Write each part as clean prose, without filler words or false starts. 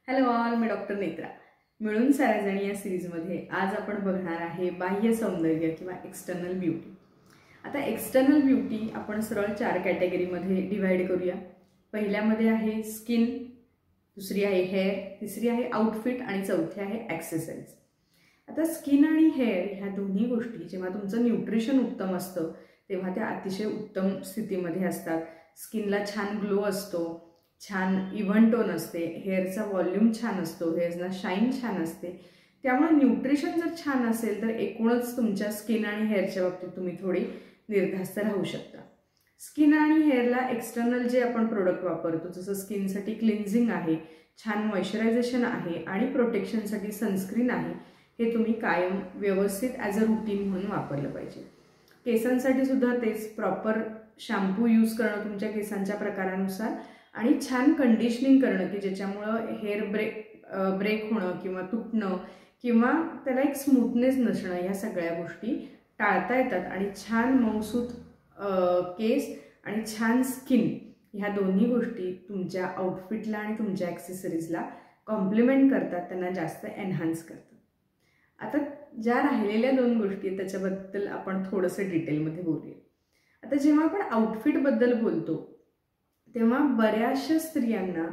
Hello all, मी doctor Netra. मिळून साऱ्याजणी या सिरीजमध्ये आज आपण बघणार आहे बाह्य सौंदर्य किंवा एक्सटर्नल ब्युटी. आता एक्सटर्नल ब्युटी आपण सरळ 4 कॅटेगरीमध्ये डिवाइड करूया. पहिल्यामध्ये आहे स्किन, दुसरी आहे हेअर, तिसरी आहे आउटफिट आणि चौथी आहे ॲक्सेसरीज. आता स्किन आणि हेअर ह्या दोन्ही गोष्टी जेव्हा तुमचं न्यूट्रिशन उत्तम असतं तेव्हा त्या अतिशय उत्तम स्थितीमध्ये असतात. स्किनला छान ग्लो असतो, छान इव्हन टोन असते, हेअरचा व्हॉल्यूम छान असतो, हेअर्सना शाईन छान असते. त्यामुळे न्यूट्रिशन जर छान असेल तर एकूणच तुमच्या स्किन आणि हेअरच्या बाबतीत तुम्ही थोडी निर्धास्त राहू शकता. स्किन आणि हेअरला एक्सटर्नल जे आपण प्रोडक्ट वापरतो, जसं स्किनसाठी क्लिन्झिंग आहे, छान मॉइश्चरायझेशन आहे आणि प्रोटेक्शनसाठी सनस्क्रीन आहे, हे तुम्ही कायम व्यवस्थित ॲज अ रुटीन म्हणून वापरलं पाहिजे. केसांसाठी सुद्धा तेच, प्रॉपर शॅम्पू यूज करणं तुमच्या केसांच्या प्रकारानुसार आणि छान कंडिशनिंग करणं की ज्याच्यामुळं हेअर ब्रेक होणं किंवा तुटणं किंवा त्याला एक स्मूथनेस नसणं, ह्या सगळ्या गोष्टी टाळता येतात. आणि छान मऊसूत केस आणि छान स्किन ह्या दोन्ही गोष्टी तुमच्या आउटफिटला आणि तुमच्या ॲक्सेसरीजला कॉम्प्लिमेंट करतात, त्यांना जास्त एनहान्स करतात. आता ज्या राहिलेल्या 2 गोष्टी आहेत त्याच्याबद्दल आपण थोडंसं डिटेलमध्ये बोलूया. आता जेव्हा आपण आउटफिटबद्दल बोलतो तेव्हा बऱ्याचशा स्त्रियांना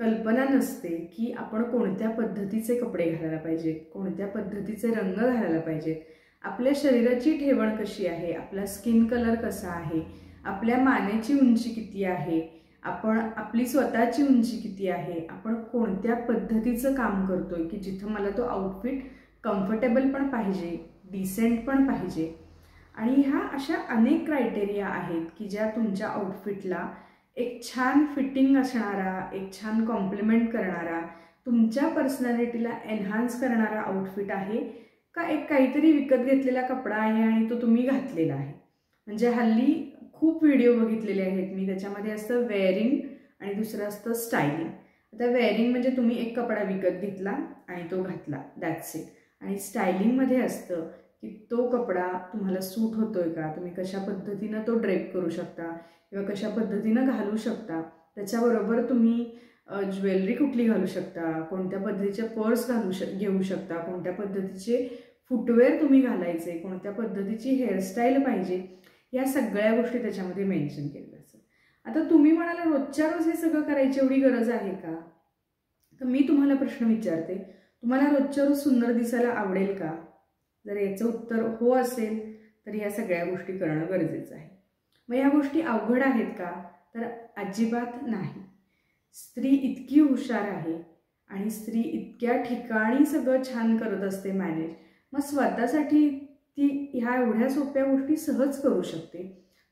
कल्पना नसते की आपण कोणत्या पद्धतीचे कपडे घालायला पाहिजेत, कोणत्या पद्धतीचे रंग घालायला पाहिजेत, आपल्या शरीराची ठेवण कशी आहे, आपला स्किन कलर कसा आहे, आपल्या मानेची उंची किती आहे, आपली स्वतःची उंची किती आहे, आपण कोणत्या पद्धतीचं काम करतोय की जिथं मला तो आउटफिट कम्फर्टेबल पण पाहिजे, डिसेंट पण पाहिजे. आणि ह्या अशा अनेक क्रायटेरिया आहेत की ज्या तुमच्या आउटफिटला एक छान फिटिंग असणारा, एक छान कॉम्प्लिमेंट करणारा, तुमच्या पर्सनॅलिटीला एनहान्स करणारा आउटफिट आहे का एक काहीतरी विकत घेतलेला कपडा आहे आणि तो तुम्ही घातलेला आहे. म्हणजे हल्ली खूप व्हिडिओ बघितलेले आहेत मी, त्याच्यामध्ये असतं वेअरिंग आणि दुसरं असतं स्टायलिंग. आता वेअरिंग म्हणजे तुम्ही एक कपडा विकत घेतला आणि तो घातला, दॅट्स इट. आणि स्टायलिंगमध्ये असतं की तो कपडा तुम्हाला सूट होतोय का, तुम्ही कशा पद्धतीनं तो ड्रेप करू शकता किंवा कशा पद्धतीनं घालू शकता, त्याच्याबरोबर तुम्ही ज्वेलरी कुठली घालू शकता, कोणत्या पद्धतीचे पर्स घेऊ शकता, कोणत्या पद्धतीचे फुटवेअर तुम्ही घालायचे, कोणत्या पद्धतीची हेअरस्टाईल पाहिजे, या सगळ्या गोष्टी त्याच्यामध्ये मेन्शन केलेल्या असतात. आता तुम्ही म्हणाला रोजच्या रोज हे सगळं करायची एवढी गरज आहे का? तर मी तुम्हाला प्रश्न विचारते, तुम्हाला रोजच्या रोज सुंदर दिसायला आवडेल का? जर याचं उत्तर हो असेल तर ह्या सगळ्या गोष्टी करणं गरजेचं आहे. मग ह्या गोष्टी अवघड आहेत का? तर अजिबात नाही. स्त्री इतकी हुशार आहे आणि स्त्री इतक्या ठिकाणी सगळं छान करत असते मॅनेज, मग स्वतःसाठी ती ह्या एवढ्या सोप्या गोष्टी सहज करू शकते,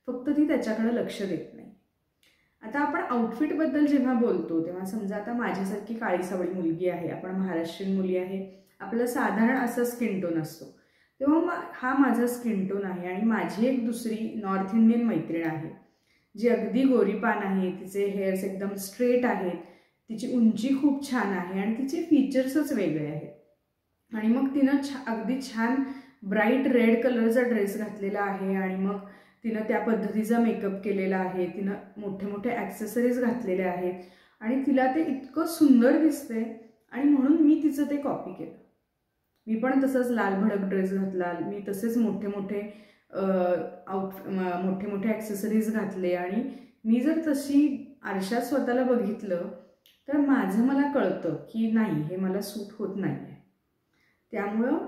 फक्त ती त्याच्याकडे लक्ष देत नाही. आता आपण आउटफिटबद्दल जेव्हा बोलतो तेव्हा समजा आता माझ्यासारखी काळी सावळी मुलगी आहे, आपण महाराष्ट्रीयन मुली आहे, आपलं साधारण असं स्किन टोन असतो, तेव्हा हा माझा स्किन टोन आहे. आणि माझी एक दुसरी नॉर्थ इंडियन मैत्रीण आहे जी अगदी गोरीपान आहे, तिचे हेअर्स एकदम स्ट्रेट आहेत, तिची उंची खूप छान आहे आणि तिचे फीचर्सच वेगळे आहेत. आणि मग तिनं अगदी छान ब्राईट रेड कलरचा ड्रेस घातलेला आहे आणि मग तिनं त्या पद्धतीचा मेकअप केलेला आहे, तिनं मोठे मोठे ॲक्सेसरीज घातलेले आहेत आणि तिला ते इतकं सुंदर दिसतंय आणि म्हणून मी तिचं ते कॉपी केलं. मी पण तसंच लाल भडक ड्रेस घातला, मी तसेच मोठे मोठे ॲक्सेसरीज घातले आणि मी जर तशी आरशात स्वतःला बघितलं तर मला कळतं की नाही, हे मला सूट होत नाही आहे. त्यामुळं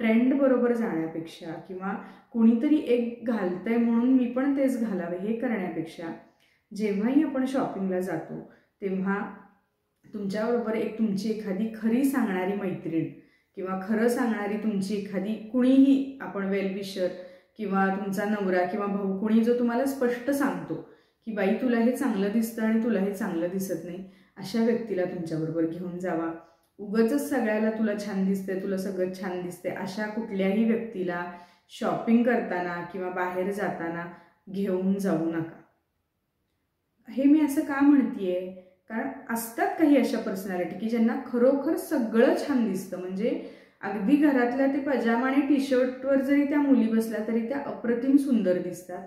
ट्रेंड बरोबर जाण्यापेक्षा किंवा कोणीतरी एक घालतंय म्हणून मी पण तेच घालावे हे करण्यापेक्षा, जेव्हाही आपण शॉपिंगला जातो तेव्हा तुमच्याबरोबर तुमची एखादी खरी सांगणारी मैत्रीण किंवा खरं सांगणारी तुमची एखादी कुणीही, आपण वेलविशर किंवा तुमचा नवरा किंवा भाऊ, कुणी जो तुम्हाला स्पष्ट सांगतो की बाई तुला हे चांगलं दिसतं आणि तुला हे चांगलं दिसत नाही, अशा व्यक्तीला तुमच्याबरोबर घेऊन जावा. उगाचच सगळ्याला तुला छान दिसते, तुला सगळं छान दिसते, अशा कुठल्याही व्यक्तीला शॉपिंग करताना किंवा बाहेर जाताना घेऊन जाऊ नका. हे मी असं का म्हणतेय, कारण असतात काही अशा पर्सनॅलिटी की ज्यांना खरोखर सगळं छान दिसतं. म्हणजे अगदी घरातल्या ते पजामा आणि टी शर्टवर जरी त्या मुली बसल्या तरी त्या अप्रतिम सुंदर दिसतात.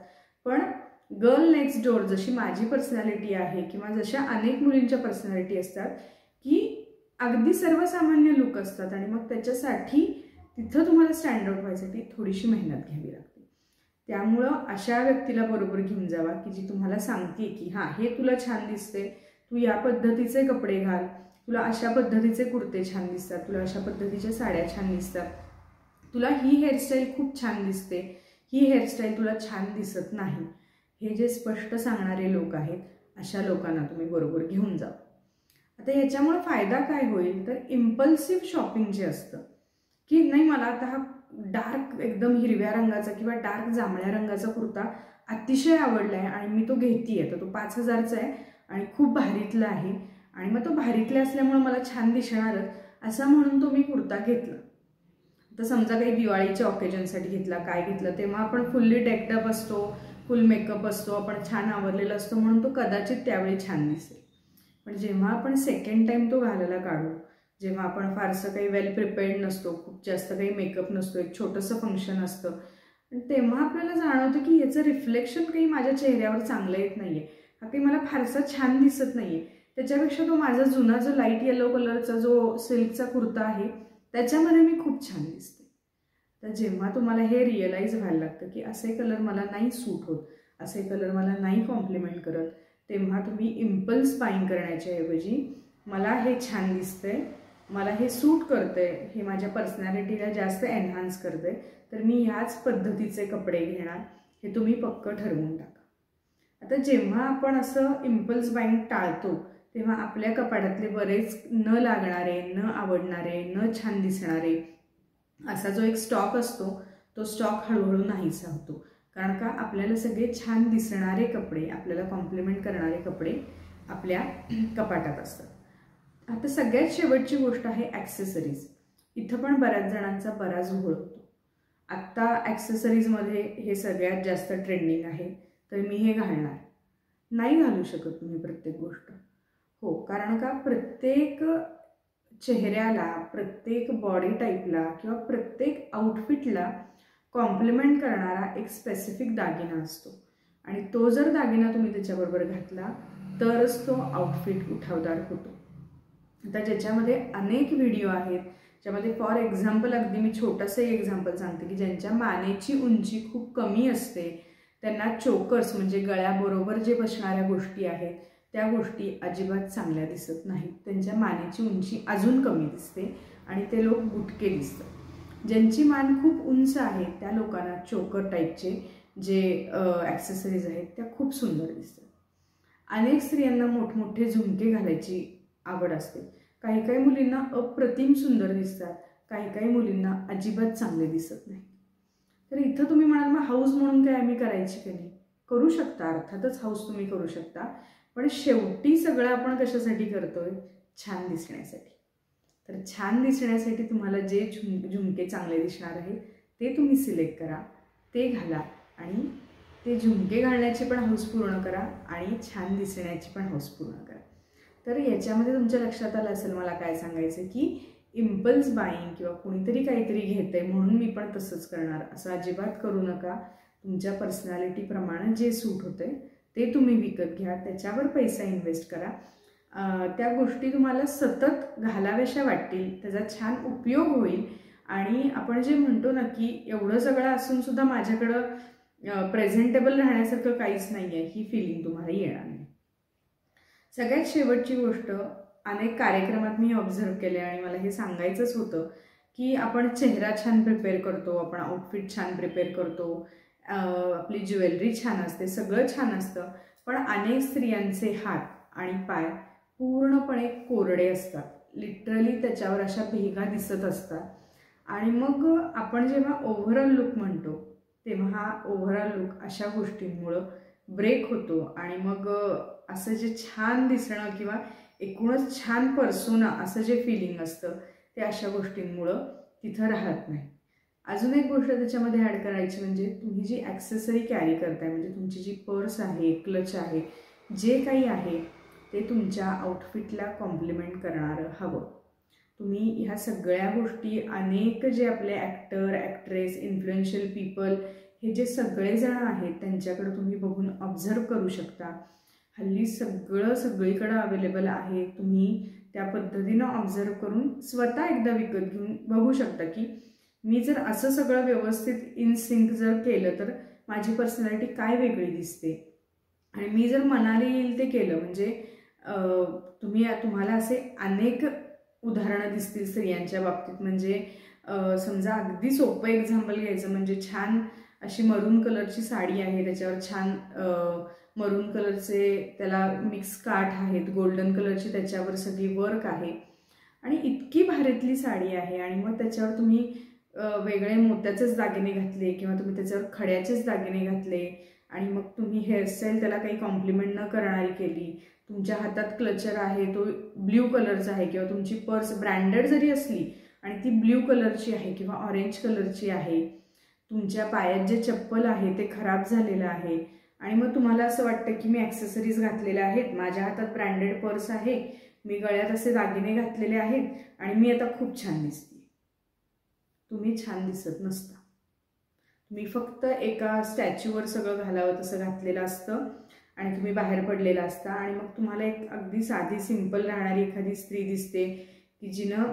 पण गर्ल नेक्स्ट डोअर जशी माझी पर्सनॅलिटी आहे किंवा जशा अनेक मुलींच्या पर्सनॅलिटी असतात की अगदी सर्वसामान्य लुक असतात आणि मग त्याच्यासाठी तिथं तुम्हाला स्टँड आउट व्हायसाठी थोडीशी मेहनत घ्यावी लागते. त्यामुळं अशा व्यक्तीला बरोबर घेऊन जावा की जी तुम्हाला सांगते की हां हे तुला छान दिसते, तू या पद्धतीचे कपडे घाल, तुला अशा पद्धतीचे कुर्ते छान दिसतात, तुला अशा पद्धतीच्या साड्या छान दिसतात, तुला ही हेअरस्टाईल खूप छान दिसते, ही हेअरस्टाईल तुला छान दिसत नाही. हे जे स्पष्ट सांगणारे लोक आहेत अशा लोकांना तुम्ही बरोबर घेऊन जा. आता याच्यामुळे फायदा काय होईल तर इम्पल्सिव्ह शॉपिंग जे असतं की नाही मला आता हा डार्क एकदम हिरव्या रंगाचा किंवा डार्क जांभळ्या रंगाचा कुर्ता अतिशय आवडला आहे आणि मी तो घेते आहे, तर तो 5,000चा आहे आणि खूप भारीतला आहे आणि मग तो भारीतला असल्यामुळे मला छान दिसणारच असं म्हणून तो मी कुर्ता घेतला. तर समजा काही दिवाळीच्या ऑकेजनसाठी घेतला, काय घेतलं, तेव्हा आपण फुल्ली डेकडअप असतो, फुल मेकअप असतो, आपण छान आवरलेला असतो म्हणून तो कदाचित त्यावेळी छान दिसेल. पण जेव्हा आपण सेकंड टाइम तो घालायला काढू, जेव्हा आपण फारसं काही वेल प्रिपेअर्ड नसतो, खूप जास्त काही मेकअप नसतो, एक छोटंसं फंक्शन असतं, तेव्हा आपल्याला जाणवतं की याचं रिफ्लेक्शन काही माझ्या चेहऱ्यावर चांगलं येत नाही आहे, हा काही मला फारसा छान दिसत नाही आहे. त्याच्यापेक्षा तो माझा जुना जो लाईट येलो कलरचा जो सिल्कचा कुर्ता आहे त्याच्यामध्ये मी खूप छान दिसते. तर जेव्हा तुम्हाला हे रिअलाईज व्हायला लागतं की असे कलर मला नाही सूट होत, असे कलर मला नाही कॉम्प्लिमेंट करत, तेव्हा तुम्ही इम्पल्स बाईंग करण्याच्या ऐवजी मला हे छान दिसतंय, मला हे सूट करतंय, हे माझ्या पर्सनॅलिटीला जास्त एनहान्स करतंय, तर मी ह्याच पद्धतीचे कपडे घेणार, हे तुम्ही पक्क ठरवून टाका. आता जेव्हा आपण असं इम्पल्स बाईंग टाळतो तेव्हा आपल्या कपाटातले बरेच न लागणारे, न आवडणारे, न छान दिसणारे असा जो एक स्टॉक असतो तो स्टॉक हळूहळू नाहीसा होतो. कारण का आपल्याला सगळे छान दिसणारे कपडे, आपल्याला कॉम्प्लिमेंट करणारे कपडे आपल्या कपाटात असतात. आता सगळ्यात शेवटची गोष्ट आहे ॲक्सेसरीज. इथं पण बऱ्याच जणांचा बराच घोळ होतो. आत्ता ॲक्सेसरीजमध्ये हे सगळ्यात जास्त ट्रेंडिंग आहे, तर मी हे घालणार. नाही घालू शकत तुम्ही प्रत्येक गोष्ट. हो, कारण का प्रत्येक चेहऱ्याला, प्रत्येक बॉडी टाईपला किंवा प्रत्येक आउटफिटला कॉम्प्लिमेंट करणारा एक स्पेसिफिक दागिना असतो आणि तो जर दागिना तुम्ही त्याच्याबरोबर घातला तरच तो आउटफिट उठावदार होतो. आता ज्याच्यामध्ये अनेक व्हिडिओ आहेत, ज्यामध्ये फॉर एक्झाम्पल अगदी मी छोटंसं एक्झाम्पल सांगते की ज्यांच्या मानेची उंची खूप कमी असते त्यांना चोकर्स म्हणजे गळ्याबरोबर जे बसणाऱ्या गोष्टी आहेत त्या गोष्टी अजिबात चांगल्या दिसत नाहीत. त्यांच्या मानेची उंची अजून कमी दिसते आणि ते लोक बुटके दिसतात. ज्यांची मान खूप उंच आहे त्या लोकांना चोकर टाईपचे जे ॲक्सेसरीज आहेत त्या खूप सुंदर दिसतात. अनेक स्त्रियांना मोठमोठे झुमके घालायची आवड असते. काही काही मुलींना अप्रतिम सुंदर दिसतात, काही काही मुलींना अजिबात चांगले दिसत नाही. तर इथं तुम्ही म्हणाल मग हाऊस म्हणून काय आम्ही करायची की नाही? करू शकता, अर्थातच हाऊस तुम्ही करू शकता, पण शेवटी सगळं आपण कशासाठी करतोय? छान दिसण्यासाठी. तर छान दिसण्यासाठी तुम्हाला जे झुमके चांगले दिसणार आहेत ते तुम्ही सिलेक्ट करा, ते घाला आणि ते झुमके घालण्याची पण हौस पूर्ण करा आणि छान दिसण्याची पण हौस पूर्ण करा. तर याच्यामध्ये तुमच्या लक्षात आलं असेल मला काय सांगायचं की इम्पल्स बाईंग किंवा कुणीतरी काहीतरी घेते म्हणून मी पण तसंच करणार असं अजिबात करू नका. तुमच्या पर्सनॅलिटीप्रमाणे जे सूट होते ते तुम्ही विकत घ्या, त्याच्यावर पैसा इन्व्हेस्ट करा. त्या गोष्टी तुम्हाला सतत घालाव्याशा वाटतील, त्याचा छान उपयोग होईल आणि आपण जे म्हणतो ना की एवढं सगळं असूनसुद्धा माझ्याकडं प्रेझेंटेबल राहण्यासारखं काहीच नाही आहे, ही फिलिंग तुम्हाला येणार नाही. सगळ्यात शेवटची गोष्ट अनेक कार्यक्रमात मी ऑब्झर्व केले आणि मला हे सांगायचंच होतं की आपण चेहरा छान प्रिपेअर करतो, आपण आउटफिट छान प्रिपेअर करतो, आपली ज्वेलरी छान असते, सगळं छान असतं, पण अनेक स्त्रियांचे हात आणि पाय पूर्णपणे कोरडे असतात. लिटरली त्याच्यावर अशा भेगा दिसत असतात आणि मग आपण जेव्हा ओव्हरऑल लुक म्हणतो तेव्हा हा ओव्हरऑल लुक अशा गोष्टींमुळं ब्रेक होतो आणि मग असं जे छान दिसणं किंवा एकूणच छान पर्सोना असं जे फिलिंग असतं ते अशा गोष्टींमुळं तिथं राहत नाही. अजून एक गोष्ट त्याच्यामध्ये ॲड करायची म्हणजे तुम्ही जी ॲक्सेसरी कॅरी करताय, म्हणजे तुमची जी पर्स आहे, क्लच आहे, जे काही आहे ते तुमच्या आउटफिटला कॉम्प्लिमेंट करणारं हवं. तुम्ही ह्या सगळ्या गोष्टी अनेक जे आपले ॲक्टर, ॲक्ट्रेस, इन्फ्लुएन्शियल पीपल हे जे सगळेजण आहेत त्यांच्याकडे तुम्ही बघून ऑब्झर्व करू शकता. हल्ली सगळं सगळीकडं अवेलेबल आहे. तुम्ही त्या पद्धतीनं ऑब्झर्व करून स्वतः एकदा विकत घेऊन बघू शकता की मी जर असं सगळं व्यवस्थित इन सिंक जर केलं तर माझी पर्सनॅलिटी काय वेगळी दिसते. आणि मी जर मनाला येईल ते केलं म्हणजे तुम्हाला असे अनेक उदाहरणं दिसतील स्त्रियांच्या बाबतीत. म्हणजे समजा अगदी सोपं एक्झाम्पल घ्यायचं म्हणजे छान अशी मरून कलरची साडी आहे, त्याच्यावर छान मरून कलरचे त्याला मिक्स काठ आहेत, गोल्डन कलरची त्याच्यावर सगळी वर्क आहे आणि इतकी भारीतली साडी आहे आणि मग त्याच्यावर तुम्ही वेगळे मोत्याचेच दागिने घातले किंवा तुम्ही त्याच्यावर खड्याचेच दागिने घातले आणि मग तुम्ही हेअरस्टाईल त्याला काही कॉम्प्लिमेंट न करणारी केली, तुमच्या हातात क्लचर आहे तो ब्ल्यू कलरचा आहे किंवा तुमची पर्स ब्रँडेड जरी असली आणि ती ब्ल्यू कलरची आहे किंवा ऑरेंज कलरची आहे, तुमच्या पायात जे चप्पल आहे ते खराब झालेलं आहे आणि मग तुम्हाला असं वाटतं की मी ॲक्सेसरीज घातलेल्या आहेत, माझ्या हातात ब्रँडेड पर्स आहे, मी गळ्यात असे दागिने घातलेले आहेत आणि मी आता खूप छान दिसते. तुम्ही छान दिसत नसता. तुम्ही फक्त एका स्टॅच्यूवर सगळं घालावं तसं घातलेलं असतं आणि तुम्ही बाहेर पडलेला असता आणि मग तुम्हाला एक अगदी साधी सिंपल राहणारी एखादी स्त्री दिसते की जिनं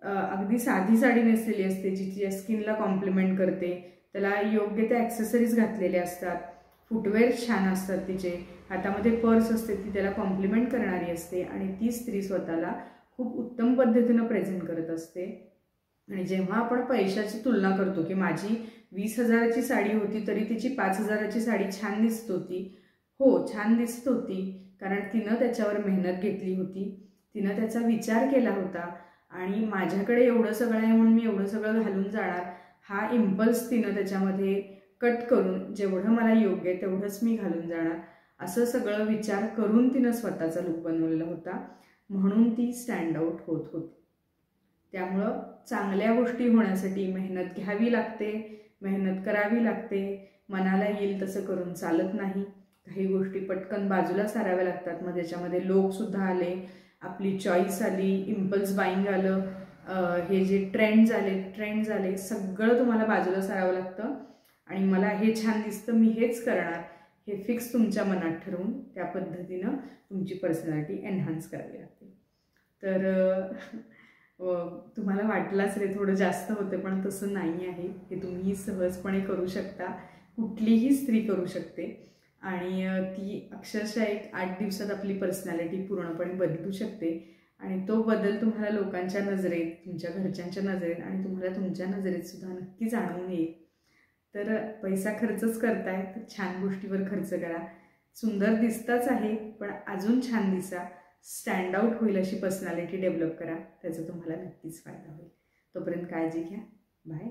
अगदी साधी साडी नेसलेली असते, जी तिच्या स्किनला कॉम्प्लिमेंट करते, त्याला योग्य त्या ॲक्सेसरीज घातलेल्या असतात, फुटवेअर छान असतात, तिचे हातामध्ये पर्स असते ती त्याला कॉम्प्लिमेंट करणारी असते आणि ती स्त्री स्वतःला खूप उत्तम पद्धतीनं प्रेझेंट करत असते. आणि जेव्हा आपण पैशाची तुलना करतो की माझी 20,000ची साडी होती तरी तिची 5,000ची साडी छान दिसत होती, हो छान दिसत होती कारण तिनं त्याच्यावर मेहनत घेतली होती, तिनं त्याचा विचार केला होता आणि माझ्याकडे एवढं सगळं आहे म्हणून मी एवढं सगळं घालून जाणार हा इम्पल्स तिनं त्याच्यामध्ये कट करून जेवढं मला योग्य आहे तेवढंच मी घालून जाणार असं सगळं विचार करून तिनं स्वतःचा लुक बनवलेला होता, म्हणून ती स्टँड आउट होत होती. त्यामुळं चांगल्या गोष्टी होण्यासाठी मेहनत घ्यावी लागते, मेहनत करावी लागते, मनाला येईल तसं करून चालत नाही, काही गोष्टी पटकन बाजूला साराव्या लागतात. मग त्याच्यामध्ये लोकसुद्धा आले, आपली चॉईस आली, इम्पल्स बाईंग आलं, हे जे ट्रेंड्स आले सगळं तुम्हाला बाजूला सारावं लागतं आणि मला हे छान दिसतं मी हेच करणार हे फिक्स तुमच्या मनात ठरवून त्या पद्धतीनं तुमची पर्सनॅलिटी एनहान्स करावी लागते. तर तुम्हाला वाटलाच रे थोडं जास्त होते पण तसं नाही आहे, हे तुम्ही सहजपणे करू शकता, कुठलीही स्त्री करू शकते आणि ती अक्षरशः एक 8 दिवसात आपली पर्सनॅलिटी पूर्णपणे बदलू शकते आणि तो बदल तुम्हाला लोकांच्या नजरेत, तुमच्या घरच्यांच्या नजरेत आणि तुम्हाला तुमच्या नजरेत सुद्धा नक्की जाणवून येईल. तर पैसा खर्चच करताय तर छान गोष्टीवर खर्च करा, सुंदर दिसताच आहे पण अजून छान दिसा, स्टँड आउट होईल अशी पर्सनॅलिटी डेव्हलप करा, त्याचा तुम्हाला नक्कीच फायदा होईल. तोपर्यंत काळजी घ्या, बाय.